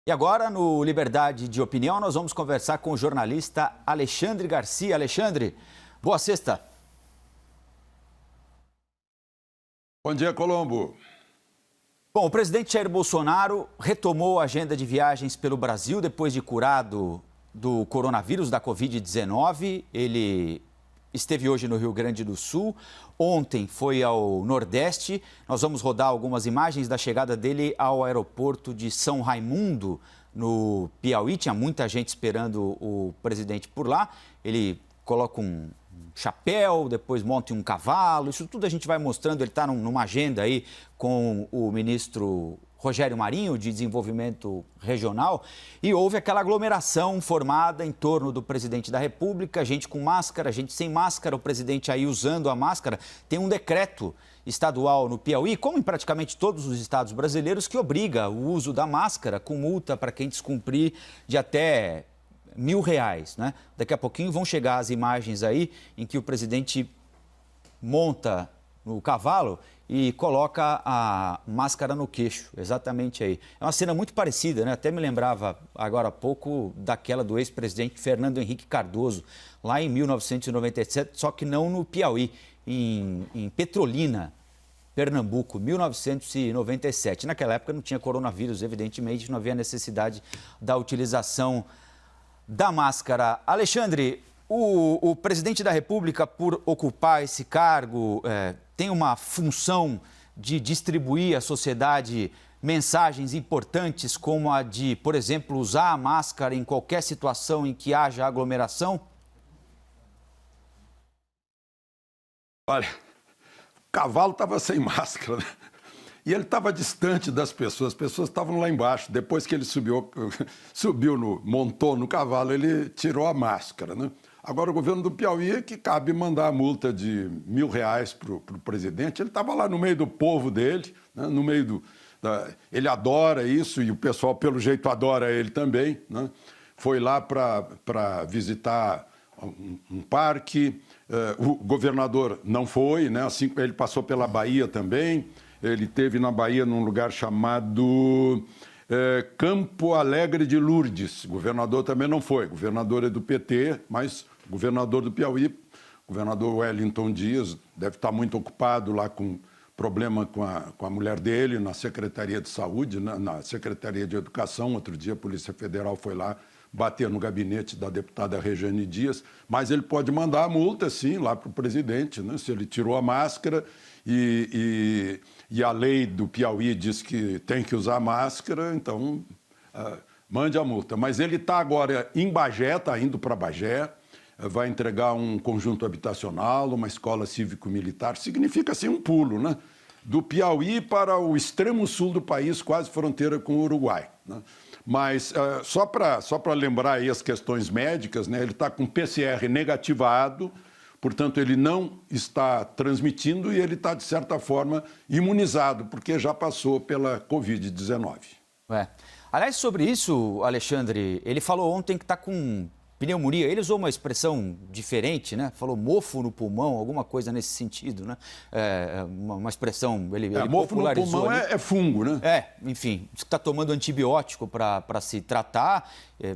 E agora, no Liberdade de Opinião, nós vamos conversar com o jornalista Alexandre Garcia. Alexandre, boa sexta. Bom dia, Colombo. Bom, o presidente Jair Bolsonaro retomou a agenda de viagens pelo Brasil depois de curado do coronavírus, da Covid-19. Ele esteve hoje no Rio Grande do Sul, ontem foi ao Nordeste. Nós vamos rodar algumas imagens da chegada dele ao aeroporto de São Raimundo, no Piauí. Tinha muita gente esperando o presidente por lá. Ele coloca um chapéu, depois monta um cavalo. Isso tudo a gente vai mostrando. Ele está numa agenda aí com o ministro Rogério Marinho, de Desenvolvimento Regional, e houve aquela aglomeração formada em torno do presidente da República, gente com máscara, gente sem máscara, o presidente aí usando a máscara. Tem um decreto estadual no Piauí, como em praticamente todos os estados brasileiros, que obriga o uso da máscara com multa para quem descumprir de até R$1.000, né? Daqui a pouquinho vão chegar as imagens aí em que o presidente monta no cavalo e coloca a máscara no queixo, exatamente aí. É uma cena muito parecida, né? Até me lembrava agora há pouco daquela do ex-presidente Fernando Henrique Cardoso, lá em 1997, só que não no Piauí, em Petrolina, Pernambuco, 1997. Naquela época não tinha coronavírus, evidentemente, não havia necessidade da utilização da máscara. Alexandre, o presidente da República, por ocupar esse cargo, tem uma função de distribuir à sociedade mensagens importantes, como a de, por exemplo, usar a máscara em qualquer situação em que haja aglomeração? Olha, o cavalo estava sem máscara, né? E ele estava distante das pessoas, as pessoas estavam lá embaixo. Depois que ele montou no cavalo, ele tirou a máscara, né? Agora, o governo do Piauí é que cabe mandar a multa de R$1.000 para o presidente. Ele estava lá no meio do povo dele, né? No meio ele adora isso e o pessoal, pelo jeito, adora ele também, né? Foi lá para visitar um parque. O governador não foi, né? Assim, ele passou pela Bahia também. Ele esteve na Bahia num lugar chamado Campo Alegre de Lourdes. O governador também não foi. O governador é do PT, mas o governador do Piauí, o governador Wellington Dias, deve estar muito ocupado lá com problema com a mulher dele na Secretaria de Saúde, na Secretaria de Educação. Outro dia a Polícia Federal foi lá bater no gabinete da deputada Regiane Dias, mas ele pode mandar a multa, sim, lá para o presidente, né? Se ele tirou a máscara e a lei do Piauí diz que tem que usar máscara, então mande a multa. Mas ele está agora em Bagé, está indo para Bagé, vai entregar um conjunto habitacional, uma escola cívico-militar. Significa, assim, um pulo, né? Do Piauí para o extremo sul do país, quase fronteira com o Uruguai, né? Mas só para lembrar aí as questões médicas, né? Ele está com PCR negativado, portanto, ele não está transmitindo e ele está, de certa forma, imunizado, porque já passou pela Covid-19. Aliás, sobre isso, Alexandre, ele falou ontem que está com pneumonia. Ele usou uma expressão diferente, né? Falou mofo no pulmão, alguma coisa nesse sentido, né? Uma expressão, ele mofo no popularizou pulmão é fungo, né? Enfim, diz que está tomando antibiótico para se tratar.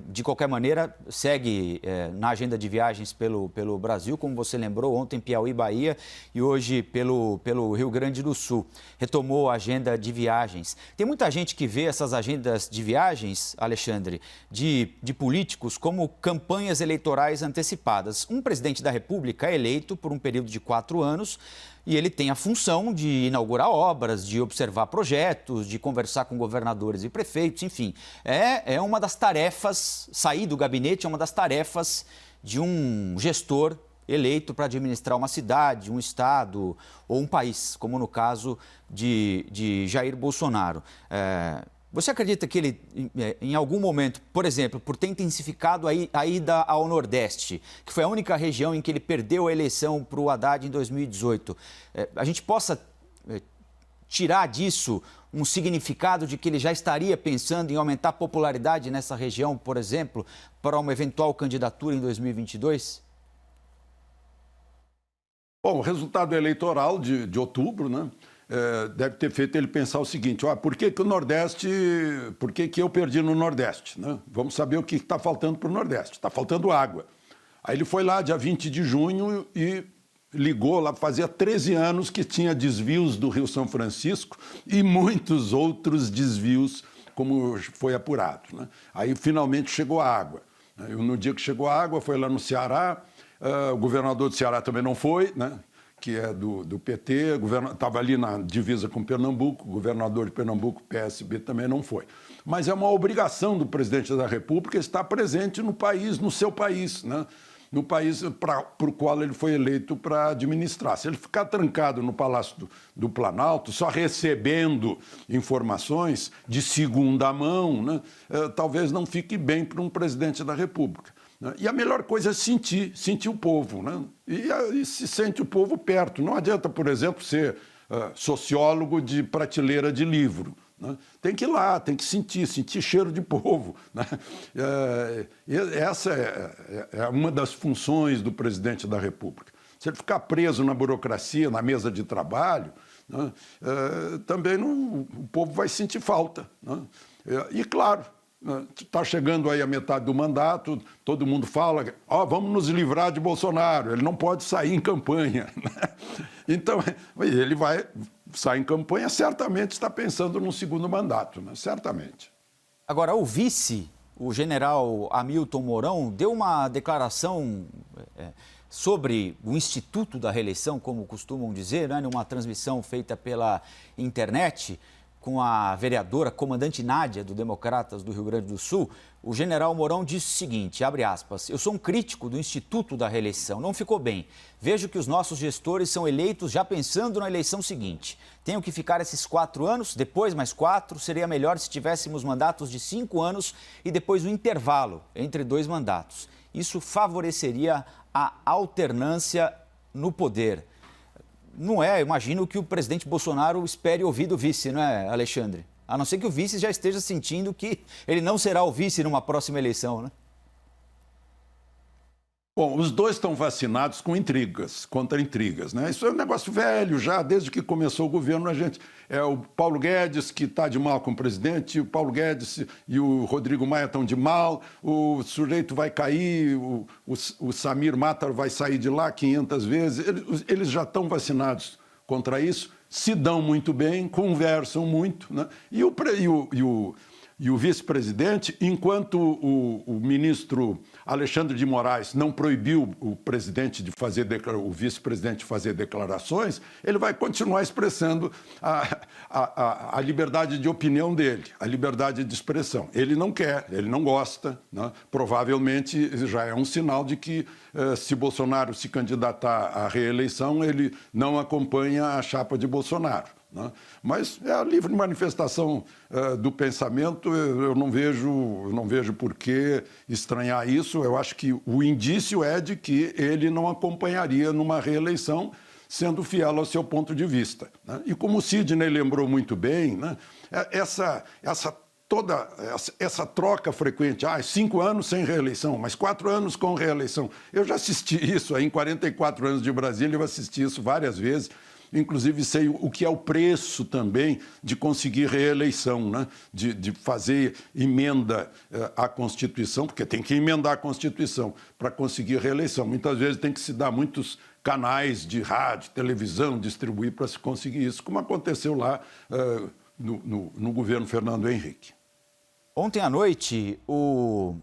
De qualquer maneira, segue na agenda de viagens pelo Brasil, como você lembrou, ontem Piauí, Bahia e hoje pelo Rio Grande do Sul. Retomou a agenda de viagens. Tem muita gente que vê essas agendas de viagens, Alexandre, de políticos como campanhas eleitorais antecipadas. Um presidente da República é eleito por um período de 4 anos e ele tem a função de inaugurar obras, de observar projetos, de conversar com governadores e prefeitos, enfim. É uma das tarefas, sair do gabinete é uma das tarefas de um gestor eleito para administrar uma cidade, um estado ou um país, como no caso de Jair Bolsonaro. Você acredita que ele, em algum momento, por exemplo, por ter intensificado a ida ao Nordeste, que foi a única região em que ele perdeu a eleição para o Haddad em 2018, a gente possa tirar disso um significado de que ele já estaria pensando em aumentar a popularidade nessa região, por exemplo, para uma eventual candidatura em 2022? Bom, o resultado eleitoral de outubro, né? deve ter feito ele pensar o seguinte: por que que o Nordeste, por que que eu perdi no Nordeste? Né? Vamos saber o que está faltando para o Nordeste. Está faltando água. Aí ele foi lá, dia 20 de junho, e ligou lá, fazia 13 anos que tinha desvios do Rio São Francisco e muitos outros desvios, como foi apurado. Né? Aí finalmente chegou a água. No dia que chegou a água, foi lá no Ceará, o governador do Ceará também não foi, né? Que é do PT, estava ali na divisa com Pernambuco, o governador de Pernambuco, PSB, também não foi. Mas é uma obrigação do presidente da República estar presente no país, no seu país, né? No país para o qual ele foi eleito para administrar. Se ele ficar trancado no Palácio do Planalto, só recebendo informações de segunda mão, né, talvez não fique bem para um presidente da República. Né? E a melhor coisa é sentir o povo. Né? E se sente o povo perto. Não adianta, por exemplo, ser sociólogo de prateleira de livro. Né? Tem que ir lá, tem que sentir cheiro de povo. Né? Essa é uma das funções do presidente da República. Se ele ficar preso na burocracia, na mesa de trabalho, né, também o povo vai sentir falta. Né? E, claro, está chegando aí a metade do mandato, todo mundo fala, vamos nos livrar de Bolsonaro, ele não pode sair em campanha. Né? Então, ele vai sair em campanha, certamente está pensando num segundo mandato, né? Certamente. Agora, o vice, o general Hamilton Mourão, deu uma declaração sobre o Instituto da Reeleição, como costumam dizer, né? Numa transmissão feita pela internet, com a vereadora comandante Nádia, do Democratas do Rio Grande do Sul, o general Mourão disse o seguinte, abre aspas, eu sou um crítico do Instituto da Reeleição, não ficou bem. Vejo que os nossos gestores são eleitos já pensando na eleição seguinte. Tenho que ficar esses 4 anos, depois mais 4, seria melhor se tivéssemos mandatos de 5 anos e depois um intervalo entre 2 mandatos. Isso favoreceria a alternância no poder. Não é, imagino que o presidente Bolsonaro espere ouvir do vice, não é, Alexandre? A não ser que o vice já esteja sentindo que ele não será o vice numa próxima eleição, né? Bom, os dois estão vacinados com intrigas, contra intrigas, né? Isso é um negócio velho já, desde que começou o governo, o Paulo Guedes que está de mal com o presidente, o Paulo Guedes e o Rodrigo Maia estão de mal, o sujeito vai cair, o Samir Matar vai sair de lá 500 vezes, eles já estão vacinados contra isso, se dão muito bem, conversam muito, né? E o vice-presidente, enquanto o ministro Alexandre de Moraes não proibiu o vice-presidente de fazer declarações, ele vai continuar expressando a liberdade de opinião dele, a liberdade de expressão. Ele não quer, ele não gosta, né? Provavelmente já é um sinal de que, se Bolsonaro se candidatar à reeleição, ele não acompanha a chapa de Bolsonaro. Né? Mas é a livre manifestação do pensamento, eu não vejo por que estranhar isso. Eu acho que o indício é de que ele não acompanharia numa reeleição, sendo fiel ao seu ponto de vista. Né? E como o Sidney lembrou muito bem, né, toda essa troca frequente, 5 anos sem reeleição, mas 4 anos com reeleição. Eu já assisti isso aí, em 44 anos de Brasília, eu assisti isso várias vezes. Inclusive sei o que é o preço também de conseguir reeleição, né? De fazer emenda à Constituição, porque tem que emendar a Constituição para conseguir reeleição. Muitas vezes tem que se dar muitos canais de rádio, televisão, distribuir para se conseguir isso, como aconteceu lá no governo Fernando Henrique. Ontem à noite, o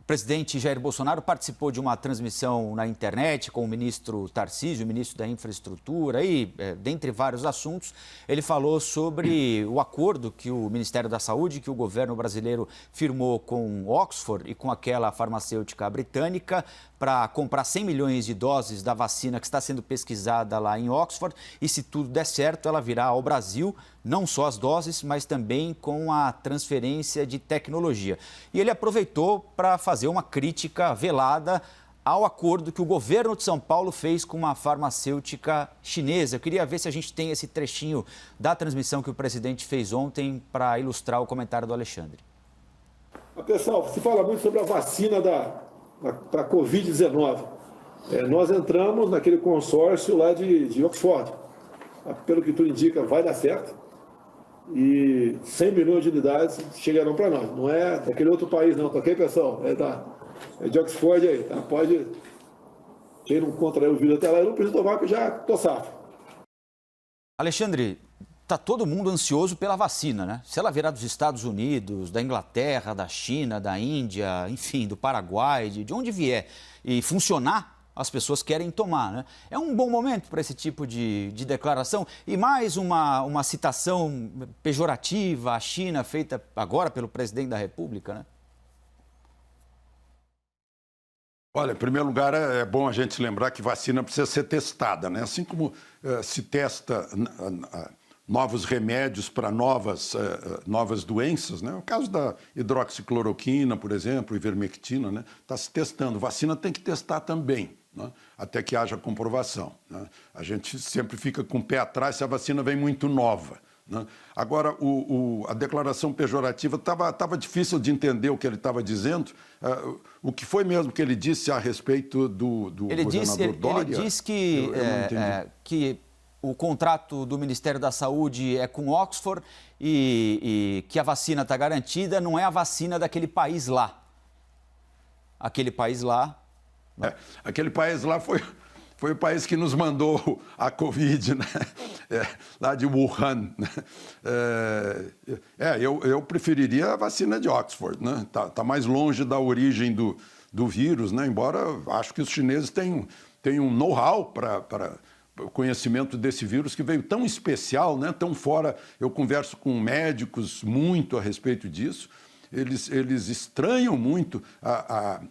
presidente Jair Bolsonaro participou de uma transmissão na internet com o ministro Tarcísio, o ministro da Infraestrutura, e, dentre vários assuntos, ele falou sobre o acordo que o Ministério da Saúde, que o governo brasileiro firmou com Oxford e com aquela farmacêutica britânica para comprar 100 milhões de doses da vacina que está sendo pesquisada lá em Oxford, e se tudo der certo, ela virá ao Brasil, não só as doses, mas também com a transferência de tecnologia. E ele aproveitou para fazer uma crítica velada ao acordo que o governo de São Paulo fez com uma farmacêutica chinesa. Eu queria ver se a gente tem esse trechinho da transmissão que o presidente fez ontem para ilustrar o comentário do Alexandre. Pessoal, se fala muito sobre a vacina para a Covid-19. Nós entramos naquele consórcio lá de Oxford. pelo que tudo indica, vai dar certo. E 100 milhões de unidades chegarão para nós. Não é daquele outro país, não, tá ok, pessoal? É de Oxford aí, tá? Pode. Quem não contraiu o vírus até lá, eu não preciso tomar, porque já tô safo. Alexandre, está todo mundo ansioso pela vacina, né? Se ela vier dos Estados Unidos, da Inglaterra, da China, da Índia, enfim, do Paraguai, de onde vier, e funcionar, as pessoas querem tomar, né? É um bom momento para esse tipo de declaração. E mais uma citação pejorativa à China, feita agora pelo presidente da República, né? Olha, em primeiro lugar, é bom a gente lembrar que vacina precisa ser testada, né? Assim como se testa novos remédios para novas doenças, né? O caso da hidroxicloroquina, por exemplo, ivermectina, né? Está se testando. Vacina tem que testar também, né? Até que haja comprovação, né? A gente sempre fica com o pé atrás se a vacina vem muito nova, né? Agora, a declaração pejorativa estava difícil de entender o que ele estava dizendo. O que foi mesmo que ele disse a respeito do governador Dória? Ele disse que o contrato do Ministério da Saúde é com Oxford e que a vacina está garantida, não é a vacina daquele país lá. Aquele país lá... Aquele país lá foi o país que nos mandou a Covid, né? Lá de Wuhan, né? Eu preferiria a vacina de Oxford, né? Tá mais longe da origem do vírus, né? Embora acho que os chineses tenham um know-how para o conhecimento desse vírus que veio tão especial, né? Tão fora. Eu converso com médicos muito a respeito disso. Eles estranham muito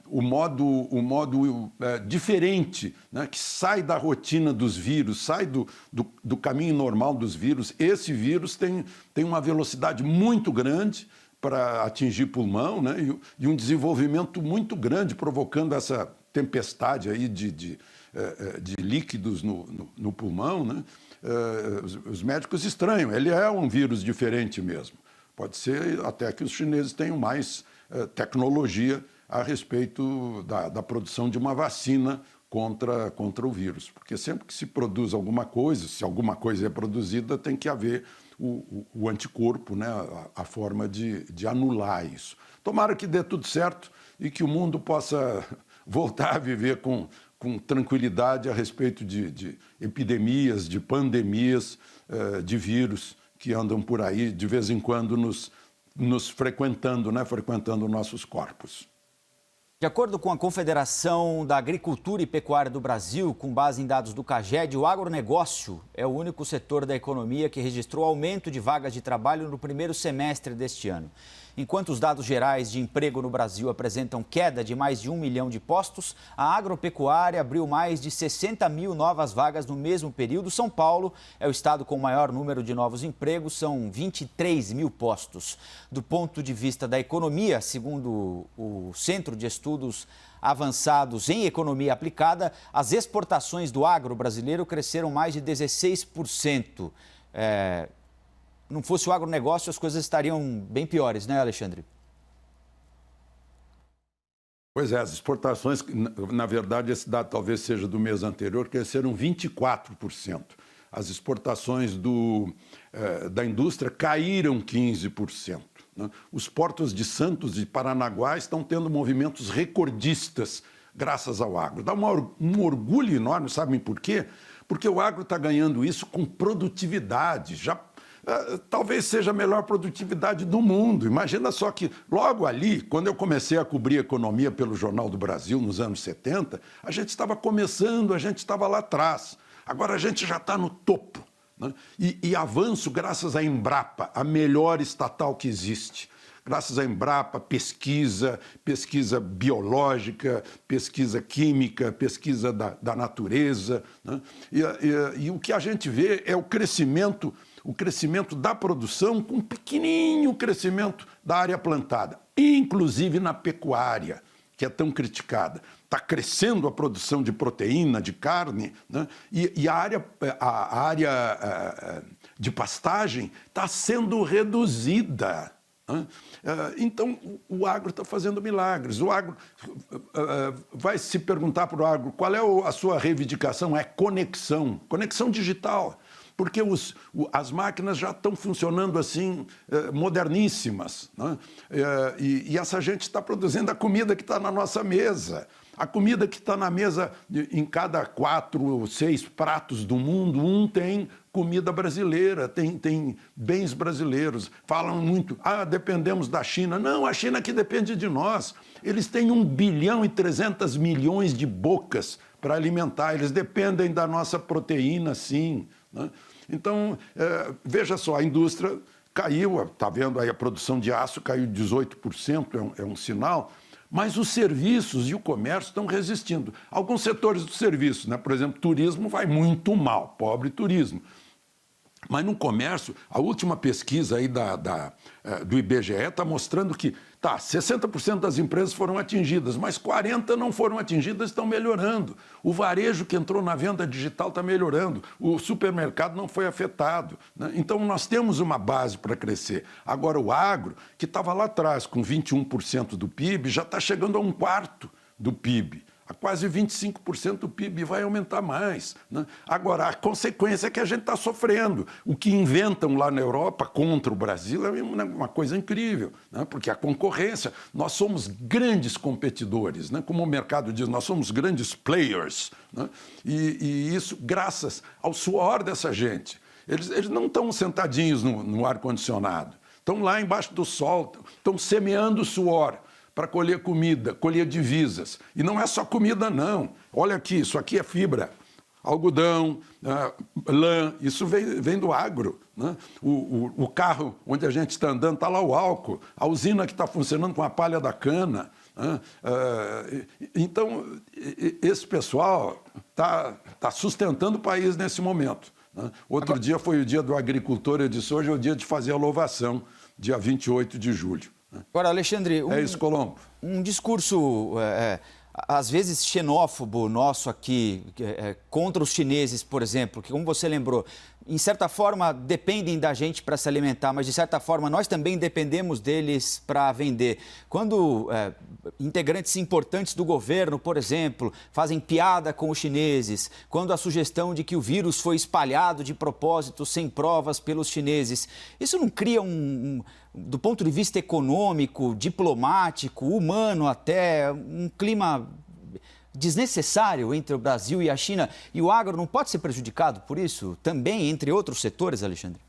o modo diferente, né, que sai da rotina dos vírus, sai do caminho normal dos vírus. Esse vírus tem uma velocidade muito grande para atingir pulmão, né, e um desenvolvimento muito grande, provocando essa tempestade aí de líquidos no pulmão, né. Os médicos estranham, ele é um vírus diferente mesmo. Pode ser até que os chineses tenham mais tecnologia a respeito da produção de uma vacina contra o vírus. Porque sempre que se produz alguma coisa, se alguma coisa é produzida, tem que haver o anticorpo, né? A forma de anular isso. Tomara que dê tudo certo e que o mundo possa voltar a viver com tranquilidade a respeito de epidemias, de pandemias, de vírus que andam por aí, de vez em quando, nos frequentando, né? Frequentando nossos corpos. De acordo com a Confederação da Agricultura e Pecuária do Brasil, com base em dados do CAGED, o agronegócio é o único setor da economia que registrou aumento de vagas de trabalho no primeiro semestre deste ano. Enquanto os dados gerais de emprego no Brasil apresentam queda de mais de 1 milhão de postos, a agropecuária abriu mais de 60 mil novas vagas no mesmo período. São Paulo é o estado com o maior número de novos empregos, são 23 mil postos. Do ponto de vista da economia, segundo o Centro de Estudos Avançados em Economia Aplicada, as exportações do agro brasileiro cresceram mais de 16%. Não fosse o agronegócio, as coisas estariam bem piores, né, Alexandre? Pois é, as exportações, na verdade, esse dado talvez seja do mês anterior, cresceram 24%. As exportações da indústria caíram 15%. Né? Os portos de Santos e Paranaguá estão tendo movimentos recordistas graças ao agro. Dá um orgulho enorme, sabem por quê? Porque o agro está ganhando isso com produtividade. Talvez seja a melhor produtividade do mundo. Imagina só que logo ali, quando eu comecei a cobrir economia pelo Jornal do Brasil, nos anos 70, a gente estava começando, a gente estava lá atrás. Agora a gente já está no topo, né? E avanço graças à Embrapa, a melhor estatal que existe. Graças à Embrapa, pesquisa biológica, pesquisa química, pesquisa da natureza, né? E o que a gente vê é o crescimento da produção com um pequenininho crescimento da área plantada, inclusive na pecuária, que é tão criticada. Está crescendo a produção de proteína, de carne, né? E a área de pastagem está sendo reduzida. Então, o agro está fazendo milagres. O agro vai se perguntar para o agro qual é a sua reivindicação, é conexão digital. porque as máquinas já estão funcionando assim, moderníssimas, né? E essa gente está produzindo a comida que está na nossa mesa. A comida que está na mesa, em cada 4 ou 6 pratos do mundo, um tem comida brasileira, tem bens brasileiros. Falam muito, dependemos da China. Não, a China que depende de nós. Eles têm 1 bilhão e 300 milhões de bocas para alimentar. Eles dependem da nossa proteína, sim, né? Então, veja só, a indústria caiu, está vendo aí a produção de aço caiu 18%, é um sinal. Mas os serviços e o comércio estão resistindo. Alguns setores do serviço, né? Por exemplo, turismo vai muito mal, pobre turismo. Mas no comércio, a última pesquisa aí do IBGE está mostrando que 60% das empresas foram atingidas, mas 40% não foram atingidas, estão melhorando. O varejo que entrou na venda digital está melhorando, o supermercado não foi afetado, né? Então nós temos uma base para crescer. Agora o agro, que estava lá atrás com 21% do PIB, já está chegando a 1/4 do PIB. A quase 25% do PIB vai aumentar mais, né? Agora, a consequência é que a gente está sofrendo. O que inventam lá na Europa contra o Brasil é uma coisa incrível, né? Porque a concorrência, nós somos grandes competidores, né? Como o mercado diz, nós somos grandes players, né? E isso graças ao suor dessa gente. Eles não estão sentadinhos no ar-condicionado, estão lá embaixo do sol, estão semeando suor para colher comida, colher divisas. E não é só comida, não. Olha aqui, isso aqui é fibra. Algodão, lã, isso vem do agro, né? O carro onde a gente está andando, está lá o álcool. A usina que está funcionando com a palha da cana, né? Então, esse pessoal está sustentando o país nesse momento, né? Outro dia foi o dia do agricultor, eu disse, hoje é o dia de fazer a louvação, dia 28 de julho. Agora, Alexandre, é isso, Colombo. Um discurso, às vezes, xenófobo nosso aqui, contra os chineses, por exemplo, que, como você lembrou, em certa forma, dependem da gente para se alimentar, mas, de certa forma, nós também dependemos deles para vender. Quando integrantes importantes do governo, por exemplo, fazem piada com os chineses, quando a sugestão de que o vírus foi espalhado de propósito, sem provas, pelos chineses, isso não cria do ponto de vista econômico, diplomático, humano até, um clima desnecessário entre o Brasil e a China? E o agro não pode ser prejudicado por isso? Também, entre outros setores, Alexandre?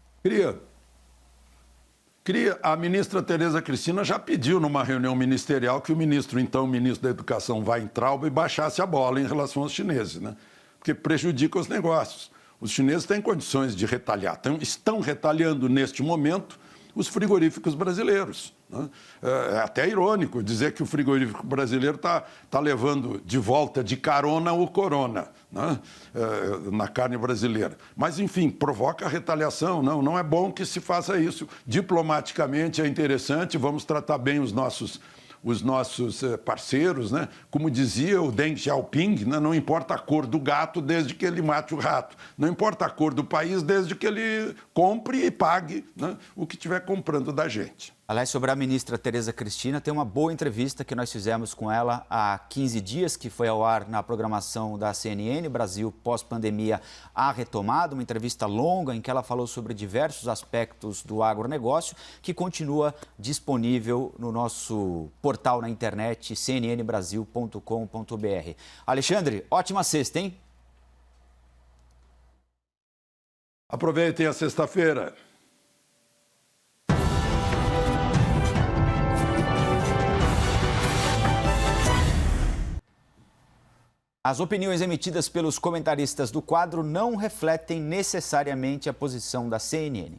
A ministra Tereza Cristina já pediu numa reunião ministerial que o ministro da Educação, Weintraub, baixasse a bola em relação aos chineses, né? Porque prejudica os negócios. Os chineses têm condições de retalhar, estão retalhando neste momento os frigoríficos brasileiros, né? É até irônico dizer que o frigorífico brasileiro está levando de volta de carona o corona, né? Na carne brasileira. Mas, enfim, provoca retaliação. Não é bom que se faça isso. Diplomaticamente é interessante, vamos tratar bem os nossos parceiros, né? Como dizia o Deng Xiaoping, né? Não importa a cor do gato desde que ele mate o rato. Não importa a cor do país desde que ele compre e pague, né? O que estiver comprando da gente. Aliás, sobre a ministra Tereza Cristina, tem uma boa entrevista que nós fizemos com ela há 15 dias, que foi ao ar na programação da CNN, Brasil pós-pandemia, a retomada, uma entrevista longa em que ela falou sobre diversos aspectos do agronegócio, que continua disponível no nosso portal na internet, cnnbrasil.com.br. Alexandre, ótima sexta, hein? Aproveitem a sexta-feira. As opiniões emitidas pelos comentaristas do quadro não refletem necessariamente a posição da CNN.